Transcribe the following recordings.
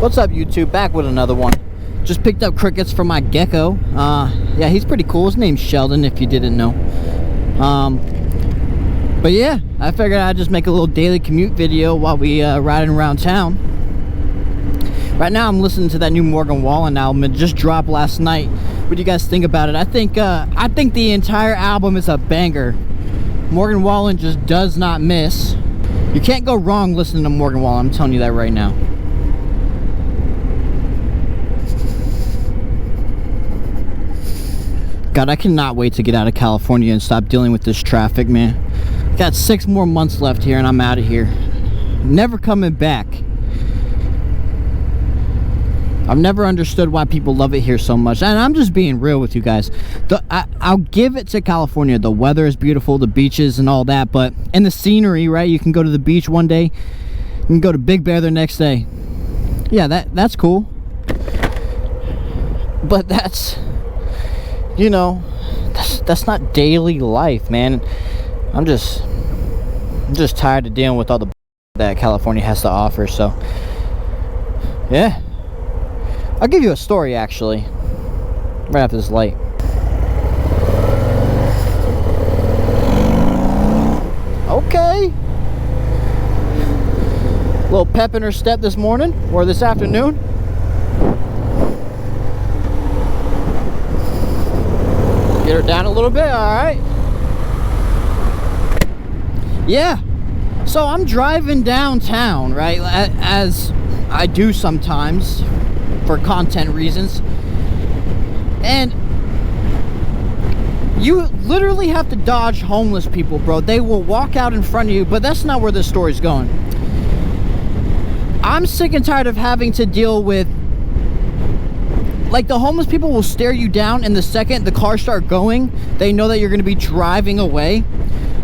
What's up, YouTube? Back with another one. Just picked up crickets for my gecko. Yeah, he's pretty cool. His name's Sheldon, if you didn't know. But yeah, I figured I'd just make a little daily commute video while we riding around town. Right now I'm listening to that new Morgan Wallen album. It just dropped last night. What do you guys think about it? I think the entire album is a banger. Morgan Wallen just does not miss. You can't go wrong listening to Morgan Wallen, I'm telling you that right now. God, I cannot wait to get out of California and stop dealing with this traffic, man. Got 6 more months left here and I'm out of here. Never coming back. I've never understood why people love it here so much. And I'm just being real with you guys. I'll give it to California. The weather is beautiful, the beaches and all that. But, and the scenery, right? You can go to the beach one day. You can go to Big Bear the next day. Yeah, that's cool. But that's... you know, that's not daily life, man. I'm just tired of dealing with all the that California has to offer. So yeah, I'll give you a story actually right after this light. Okay, little pep in her step this morning or this afternoon. Get her down a little bit, all right. Yeah, so I'm driving downtown, right, as I do sometimes for content reasons, and you literally have to dodge homeless people, bro. They will walk out in front of you, but that's not where this story's going. I'm sick and tired of having to deal with, like, the homeless people will stare you down, and the second the cars start going, they know that you're going to be driving away.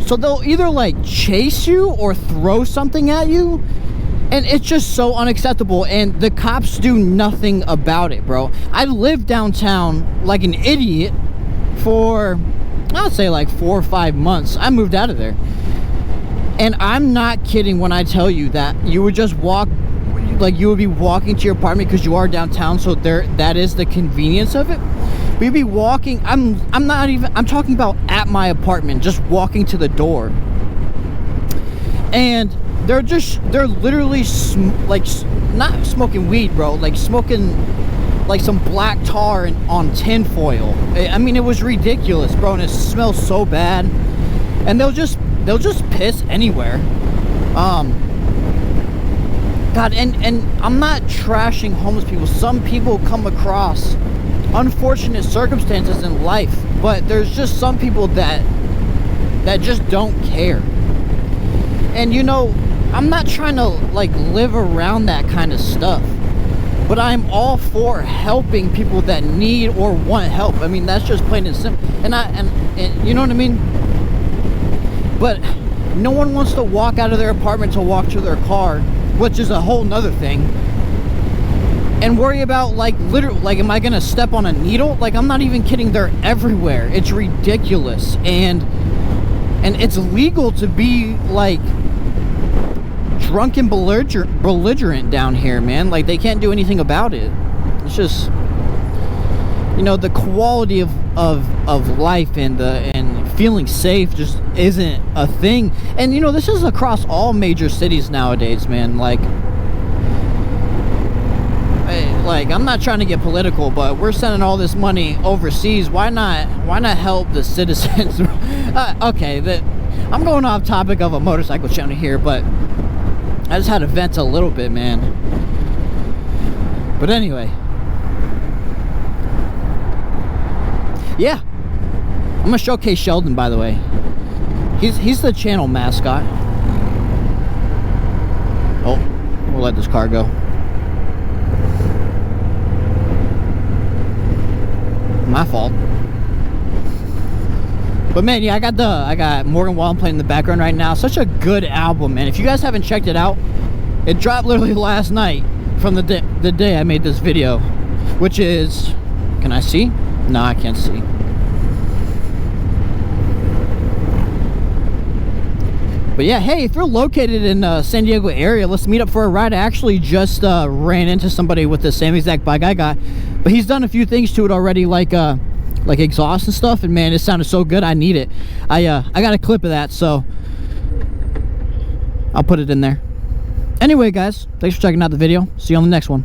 So they'll either, like, chase you or throw something at you. And it's just so unacceptable. And the cops do nothing about it, bro. I lived downtown like an idiot for, I'll say, like 4 or 5 months. I moved out of there. And I'm not kidding when I tell you that you would just walk, like, you would be walking to your apartment because you are downtown, so that is the convenience of it. We'd be walking, I'm talking about at my apartment, just walking to the door, and they're literally not smoking weed, bro, like smoking like some black tar on tin foil. I mean, it was ridiculous, bro, and it smells so bad. And they'll just piss anywhere. God, and I'm not trashing homeless people. Some people come across unfortunate circumstances in life, but there's just some people that just don't care. And you know, I'm not trying to like live around that kind of stuff, but I'm all for helping people that need or want help. I mean, that's just plain and simple. And you know what I mean? But no one wants to walk out of their apartment to walk to their car, which is a whole nother thing, and worry about, like, literally, like, am I gonna step on a needle? Like, I'm not even kidding, they're everywhere. It's ridiculous. And it's legal to be, like, drunk and belligerent down here, man. Like, they can't do anything about it. It's just, you know, the quality of life and feeling safe just isn't a thing. And you know, this is across all major cities nowadays, man. Like I'm not trying to get political, but we're sending all this money overseas. Why not help the citizens? Okay, I'm going off topic of a motorcycle channel here, but I just had to vent a little bit, man. But yeah, I'm gonna showcase Sheldon, by the way. He's the channel mascot. Oh, we'll let this car go. My fault. But man, yeah, I got Morgan Wallen playing in the background right now. Such a good album, man. If you guys haven't checked it out, it dropped literally last night from the day I made this video, which is, can I see? No, I can't see. But yeah, hey, if you're located in San Diego area, let's meet up for a ride. I actually just ran into somebody with the same exact bike I got, but he's done a few things to it already, like exhaust and stuff, and man, it sounded so good. I need it. I got a clip of that, so I'll put it in there. Anyway, guys, thanks for checking out the video. See you on the next one.